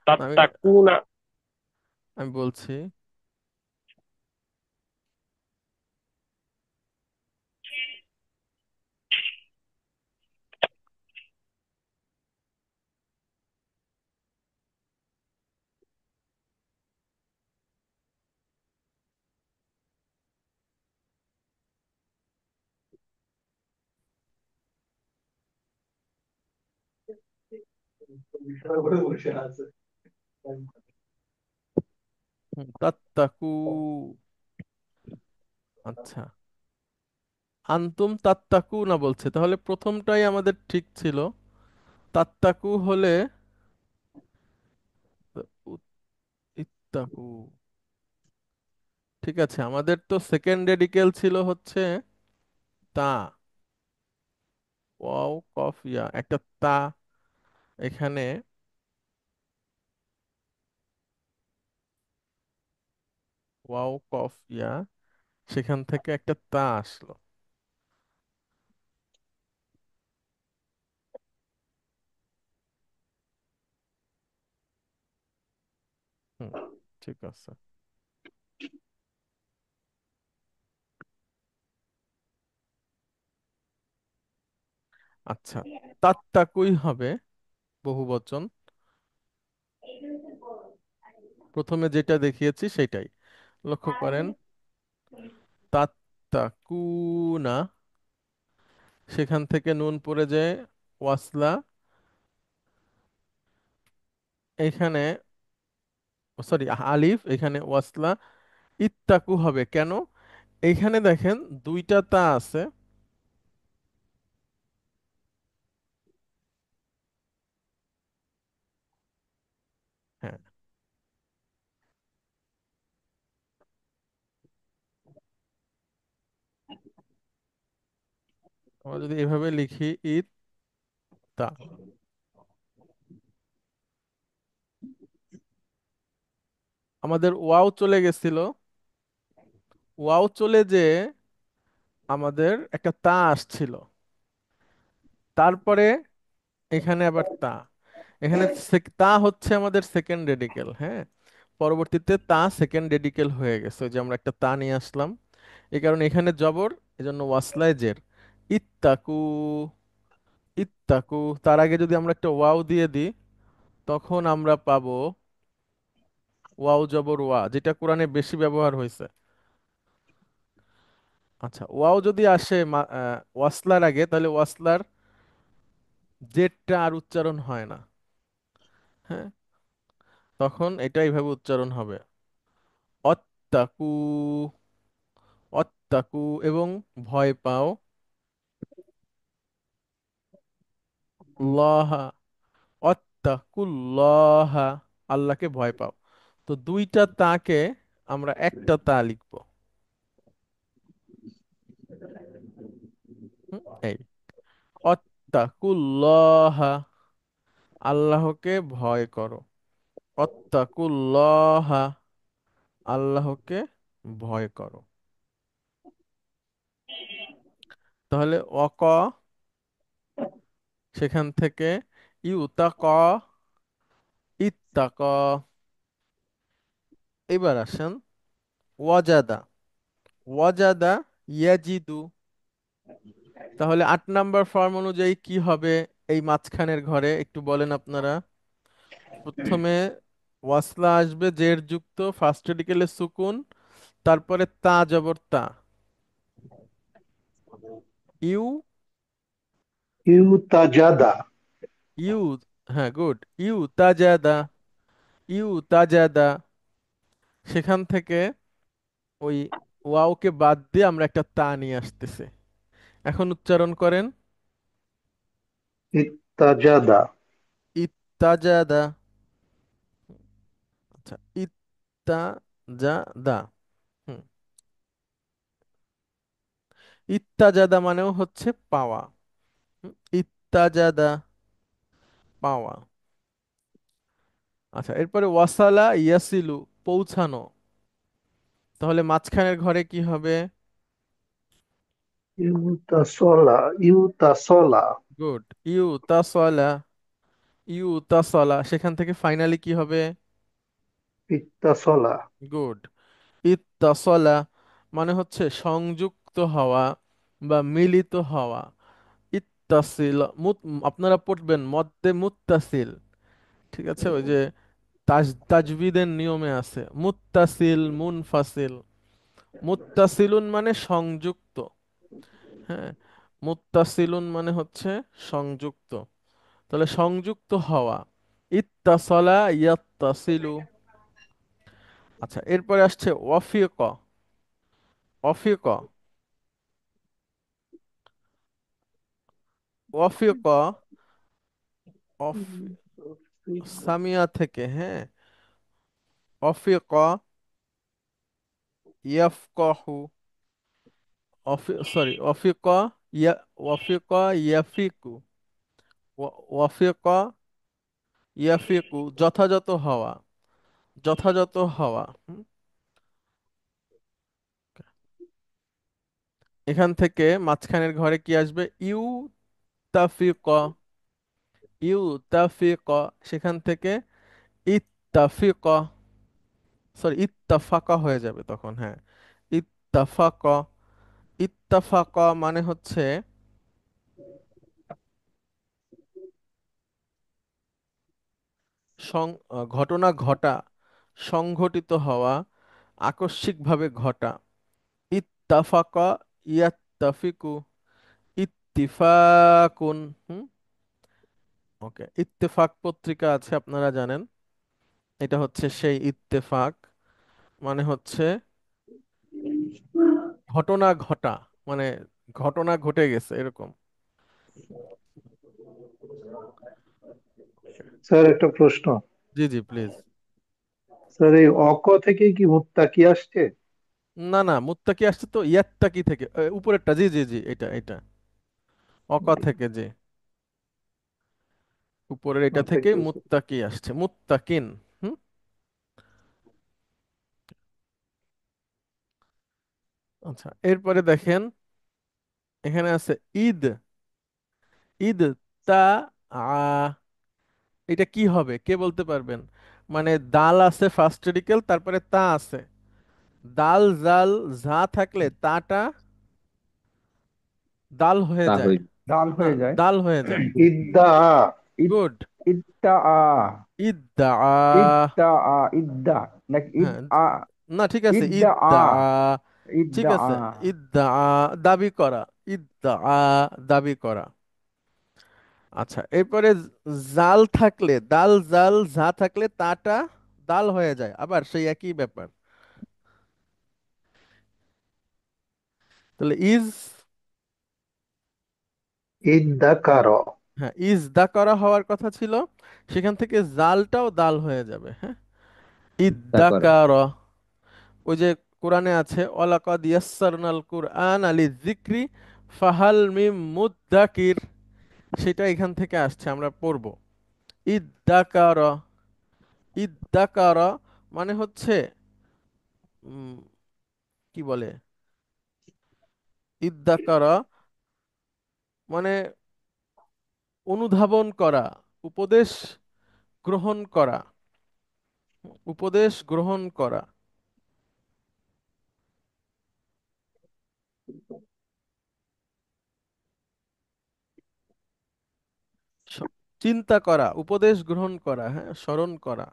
আমি তারটা কু না? আমি বলছি, তারপরে বসে আছে। তাত্তাকু, আচ্ছা, আন্তুম তাত্তাকু না বলছে, তাহলে প্রথমটাই আমাদের ঠিক ছিল, তাত্তাকু হলে উ- ইত্তাকু, ঠিক আছে, আমাদের তো সেকেন্ড রেডিকেল ছিল হচ্ছে তা, ওয়াও কফ ইয়া, একটা তা এখানে, ওয়াও কফ ইয়া, সেখান থেকে একটা তা আসলো। হুম, ঠিক আছে। আচ্ছা, তাত্তাকুই হবে বহু বচন, প্রথমে যেটা দেখিয়েছি সেটাই, লক্ষ্য করেন, তাত্তাকুনা, সেখান থেকে নুন পড়ে যায়, ওয়াসলা, এখানে সরি আলিফ, এখানে ওয়াসলা, ইত্তাকু হবে কেন? এইখানে দেখেন দুইটা তা আছে। হ্যাঁ, আমরা যদি এভাবে লিখি ইত্তা, আমাদের ওয়াও চলে গেছিল, ওয়াও চলে যে আমাদের একটা তা আসছিল, তারপরে এখানে আবার তা, এখানে তা হচ্ছে আমাদের সেকেন্ড রেডিকেল। হ্যাঁ, পরবর্তীতে তা সেকেন্ড রেডিকেল হয়ে গেছে, ওই যে আমরা একটা তা নিয়ে আসলাম, এই কারণে এখানে জবর, এজন্য ওয়াসলায় জের। ইত্তাকু, ইত্তাকু, তার আগে যদি আমরা একটা ওয়াও দিয়ে দিই, তখন আমরা পাবো ওয়াও জবর ওয়া, যেটা কোরআনে বেশি ব্যবহার হয়েছে। আচ্ছা, ওয়াও যদি আসে ওয়াসলার আগে, তাহলে ওয়াসলার জেরটা আর উচ্চারণ হয় না। হ্যাঁ, তখন এটা এইভাবে উচ্চারণ হবে, অত্তাকু, অত্তাকু, এবং ভয় পাও, লহা, অত্তাকুল্লাহা, আল্লাহকে ভয় পাও। তো দুইটা তাকে আমরা একটা তা লিখবো। এই অত্তাকুল্লাহা, আল্লাহকে ভয় করো, অত্তাকুল্লাহা, আল্লাহকে ভয় করো। তাহলে অক, সেখান থেকে ইউতাক, ইত্তাক। এবার আসেন ওয়াজাদা, ওয়াজাদা ইয়াজিদু, তাহলে 8 নাম্বার ফর্ম অনুযায়ী কি হবে? এই মাঝখানের ঘরে একটু বলেন আপনারা। প্রথমে ওয়াসলা আসবে জের যুক্ত, ফার্স্ট রেডিকেলে সুকুন, তারপরে তা জবর তা, ইউ, ইউতাজাদা। ইউ, হ্যাঁ গুড, ইউ তাজাদা, ইউ তাজাদা, সেখান থেকে ওই ওয়াওকে বাদ দিয়ে আমরা একটা তা নিয়ে আসতেছি। এখন উচ্চারণ করেন, ইত্তাজাদা। ইত্তাজাদা। আচ্ছা, ইত্তাজাদা। হুম, ইত্তাজাদা মানেও হচ্ছে পাওয়া। ইত্তাজাদা, পাওয়া। আচ্ছা, এরপরে ওয়াসালা ইয়াসিলু, পৌঁছানো, তাহলে মাঝখানের ঘরে কি হবে? ইউতাসলা, ইউতাসলা। গুড, ইউ তাসলা, ইউ তাসলা, সেখান থেকে ফাইনালি কি হবে? ইত্তাসলা। গুড, ইত্তাসলা, মানে হচ্ছে সংযুক্ত হওয়া বা মিলিত হওয়া। ইত্তাসিল, আপনারা পড়বেন মদ্দে মুত্তাসিল, ঠিক আছে, ওই যে তাজবিদের নিয়মে আছে মুত্তাসিল মুনফাসিল। মুত্তাসিলুন মানে সংযুক্ত। হ্যাঁ, মুত্তাসিলুন মানে হচ্ছে সংযুক্ত, তাহলে সংযুক্ত হওয়া, ইত্তাসলা ইয়াত্তাসিলু। আচ্ছা, এরপরে আসছে ওয়াফিক, ওয়াফিক, ওয়াফিক, অফ, সামিয়া থেকে, হ্যাঁ, অফিক ইয়াফকাহু, সরি অফিক, ইয়া, ওয়াফিক ইয়াফিকু, ওয়াফিক ইয়াফিকু, যথাযথ হওয়া, যথাযথ হওয়া। এখান থেকে মাঝখানের ঘরে কি আসবে? ইউ তাফিক, ইউ তাফিক, সেখান থেকে ইত্তাফিক, সরি ইত্তাফাকা হয়ে যাবে তখন। হ্যাঁ, ইত্তাফাক, ইত্তাফাক মানে হচ্ছে ঘটনা ঘটা, সংঘটিত হওয়া, আকস্মিকভাবে ঘটা। ইত্তাফাকা ইয়াত্তাফিকু, ইত্তিফাকুন। হুম, ওকে, ইত্তেফাক পত্রিকা আছে আপনারা জানেন, এটা হচ্ছে সেই ইত্তেফাক, মানে হচ্ছে ঘটনা ঘটা, মানে ঘটনা ঘটে গেছে এরকম। স্যার একটা প্রশ্ন। জি জি প্লিজ। স্যার এই অক থেকেই কি মুত্তাকি আসছে? না না, মুত্তাকি আসছে তো ইয়াত্তাকি থেকে, উপরেরটা, জি জি জি, এটা এটা অক থেকে, জি, উপরের এটা থেকে থেকে মুত্তাকি আসছে, মুত্তাকিন। হুম। আচ্ছা, এরপরে দেখেন এখানে আছে ঈদ, ঈদ তা আ, এটা কি হবে কে বলতে পারবেন? মানে দাল আছে ফার্স্ট রেডিকেল, তারপরে তা আছে, দাল জাল ঝা থাকলে তাটা দাল হয়ে তা যায়। হই দাল না, হয়ে যায়। দাল হয়ে যায়। ইদ্দা। ইদ গুড। ইদ্দা আ। ইদ্দা। ইদ্দা আ, ইদ্দা নাকি ইদ হ্যাঁ, আ? না ঠিক আছে, ইদ্দা ইদ্দা। আ। ঠিক ইদ্দা আ। আছে, ইদ্দা, দাবি করা, ইদ্দা, দাবি করা। আচ্ছা, এরপরে জাল থাকলে, দাল জাল ঝা থাকলে তাটা দাল হয়ে যায়, আবার সেই একই ব্যাপার। তাহলে ইজ, ইদ্দা কার। হ্যাঁ ইজ দা করা হওয়ার কথা ছিল, সেখান থেকে জালটাও দাল হয়ে যাবে, হ্যাঁ, তা করা। ইদ্দাকার। ওই যে কোরআনে আছে ওয়ালাকাদ ইয়াসসারনাল কুরআন আলি যিকরি ফাহাল মিম মুদ্দাকির, সেটা এখান থেকে আসছে, আমরা পড়ব। ইদ্দাকার, ইদ্দাকার মানে হচ্ছে উম, কি বলে, ইদ্দাকার মানে অনুধাবন করা, উপদেশ গ্রহণ করা, উপদেশ গ্রহণ করা, স- চিন্তা করা, উপদেশ গ্রহণ করা, হ্যাঁ, স্মরণ করা।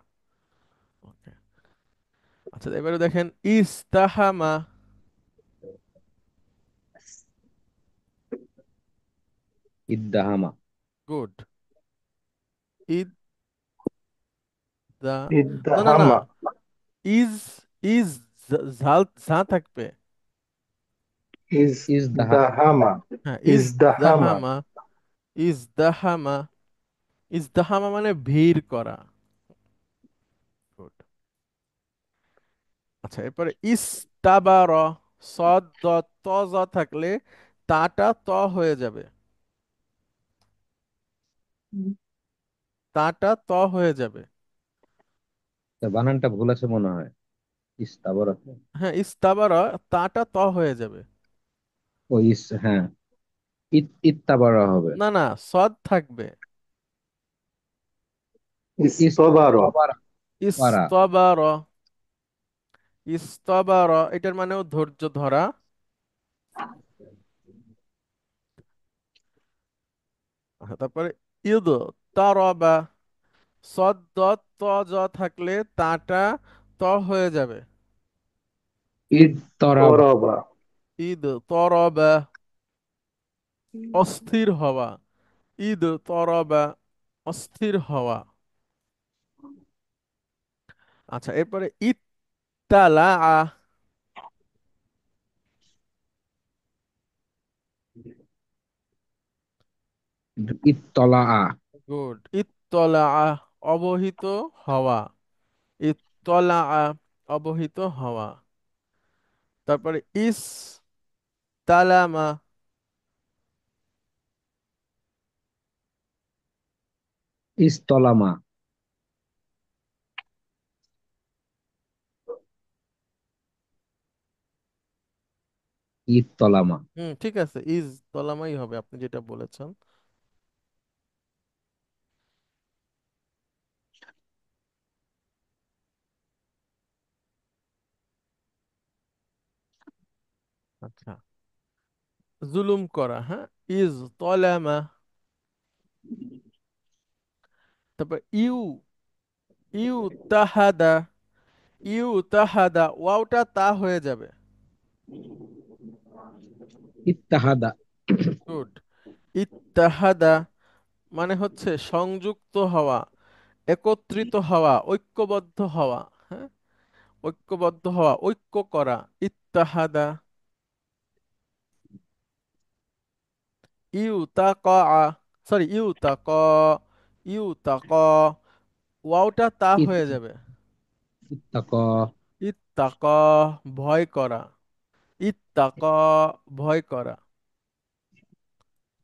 Okay. আচ্ছা, এবারে দেখেন ইস্তাহামা। ইদ্দাহামা। গুড। ইদ দা, ইদ্দা না না না, হামা। ইজ, ইজ ঝাল ঝা থাকবে। ইজদাহা। ইজদা হামা। হ্যাঁ, ইজ ইজদা হামা। দাহামা, ইজ দাহামা, ইজ দাহামা মানে ভিড় করা। গুড। আচ্ছা, এরপরে ইস্তাবার, সদ দ ত জ থাকলে তাটা ত হয়ে যাবে, তাটা ত হয়ে যাবে। তা বানানটা ভুল আছে মনে হয়। ইস্তাবরা। হ্যাঁ, ইস্তাবার, তাটা ত হয়ে যাবে। ও ইস, হ্যাঁ। ইত্তাবারা হবে। না না, সদ থাকবে। ইস্তবার। ইস্তবারা। ইস্তবার, ইস্তবার এটার মানেও ধৈর্য ধরা। আচ্ছা, তারপরে ইদ তারবা, সদ দ ত জ থাকলে তাটা ত হয়ে যাবে। ইত্তরাবা। তরবা। ঈদ তরবা, অস্থির হওয়া, ঈদ তরবা, অস্থির হওয়া। আচ্ছা, এরপরে ইত্তালা। ইত্তলা। গুড। ইত্তলা, অবহিত হওয়া, ইত্তলা, অবহিত হওয়া। তারপরে ইস তালামা। ইস্তলামা। ইত্তলামা। হুম, ঠিক আছে, ইজ তলামাই হবে আপনি যেটা বলেছেন। আচ্ছা, জুলুম করা, হ্যাঁ, ইজ তলামা। তারপর ইউ, ইউ তাহাদা, ইউ তাহাদা, ওয়াওটা তা হয়ে যাবে। ইত্তাহাদা। গুড। ইত্তাহাদা মানে হচ্ছে সংযুক্ত হওয়া, একত্রিত হওয়া, ঐক্যবদ্ধ হওয়া। হ্যাঁ, ঐক্যবদ্ধ হওয়া, ঐক্য করা। ইত্তাহাদা, ইউতাকা, সরি ইউতাকা, ওয়াওটা তা হয়ে যাবে। ইত্তাক, ইত্তাকা, ভয় করা। ইত্তাকা, ভয় করা।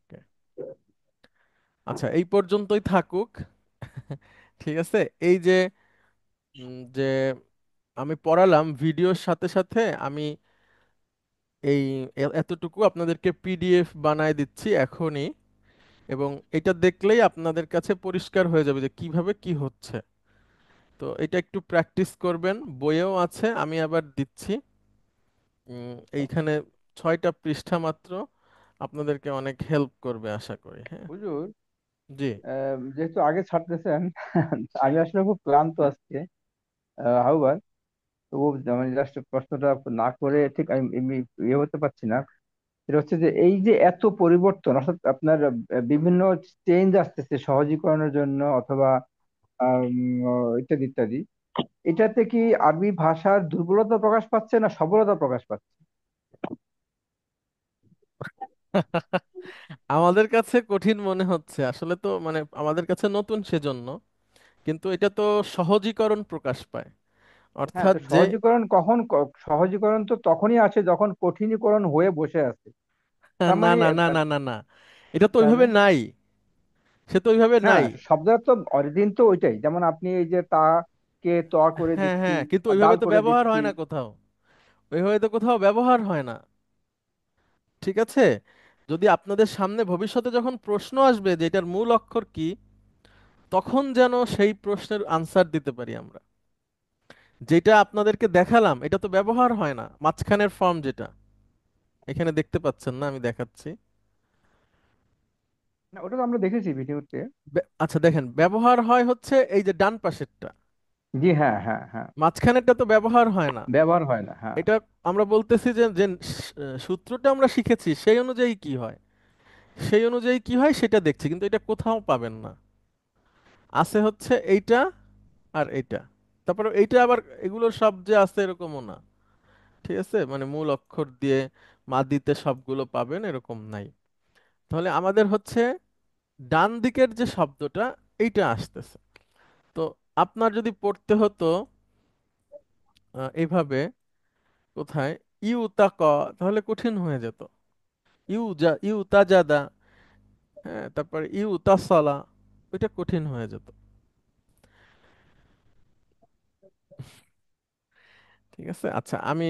Okay. আচ্ছা, এই পর্যন্তই থাকুক। ঠিক আছে। এই যে যে আমি পড়ালাম ভিডিওর সাথে সাথে আমি এই এতটুকু আপনাদেরকে পিডিএফ বানায় দিচ্ছি এখনই, এবং এটা দেখলেই আপনাদের কাছে পরিষ্কার হয়ে যাবে যে কিভাবে কি হচ্ছে। তো এটা একটু প্র্যাকটিস করবেন, বইয়েও আছে, আমি আবার দিচ্ছি। এইখানে 6টা পৃষ্ঠা মাত্র, আপনাদেরকে অনেক হেল্প করবে আশা করি। হ্যাঁ, হুজুর, জি। যেহেতু আগে ছাড়তেছেন, আমি আসলে খুব ক্লান্ত আজকে। হাউবার, তবু মানে জাস্ট প্রশ্নটা না করে ঠিক আমি এমনি ইয়ে হতে পারছি না। সেটা হচ্ছে যে এই যে এত পরিবর্তন, অর্থাৎ আপনার বিভিন্ন চেঞ্জ আসতেছে সহজীকরণের জন্য অথবা ইত্যাদি ইত্যাদি, এটাতে কি আরবি ভাষার দুর্বলতা প্রকাশ পাচ্ছে না সবলতা প্রকাশ পাচ্ছে? আমাদের কাছে কঠিন মনে হচ্ছে, আসলে তো মানে আমাদের কাছে নতুন সেজন্য, কিন্তু এটা তো সহজীকরণ প্রকাশ পায়, হ্যাঁ, অর্থাৎ তো যে সহজীকরণ কখন সহজীকরণ তো তখনই আসে যখন কঠিনীকরণ হয়ে বসে আছে। তার না মানে না না না না না, এটা তো ওইভাবে তাহলে নাই, সে তো ওইভাবে হ্যাঁ, নাই। শব্দের তো অরিজিন তো ওইটাই, যেমন আপনি এই যে তা কে ত করে হ্যাঁ দিচ্ছি, হ্যাঁ, কিন্তু আর ওইভাবে দাল তো করে ব্যবহার দিচ্ছি। হয় না কোথাও, ওইভাবে তো কোথাও ব্যবহার হয় না। ঠিক আছে, যদি আপনাদের সামনে ভবিষ্যতে যখন প্রশ্ন আসবে যে এটার মূল অক্ষর কি, তখন যেন সেই প্রশ্নের আনসার দিতে পারি আমরা। যেটা আপনাদেরকে দেখালাম এটা তো ব্যবহার হয় না, মাঝখানের ফর্ম যেটা এখানে দেখতে পাচ্ছেন না, আমি দেখাচ্ছি। না, ওটা তো আমরা দেখেছি ভিডিওতে। আচ্ছা দেখেন, ব্যবহার হয় হচ্ছে এই যে ডান পাশেরটা, জি হ্যাঁ হ্যাঁ হ্যাঁ। মাঝখানেরটা তো ব্যবহার হয় না। ব্যবহার হয় না, হ্যাঁ। এটা আমরা বলতেছি যে যে সূত্রটা আমরা শিখেছি সেই অনুযায়ী কি হয়, সেই অনুযায়ী কি হয় সেটা দেখছি, কিন্তু এটা কোথাও পাবেন না। আছে হচ্ছে এইটা আর এইটা, তারপরে এইটা আবার, এগুলো সব যে আছে এরকমও না। ঠিক আছে, মানে মূল অক্ষর দিয়ে মাদিতে সবগুলো পাবেন এরকম নাই। তাহলে আমাদের হচ্ছে ডান দিকের যে শব্দটা এইটা আসতেছে। তো আপনার যদি পড়তে হতো এইভাবে, কোথায় ইউ তা ক, তাহলে কঠিন হয়ে যেত। ইউ তা জাদা, হ্যাঁ, তারপর ইউ তা সালা, ওইটা কঠিন হয়ে যেত। ঠিক আছে। আচ্ছা, আমি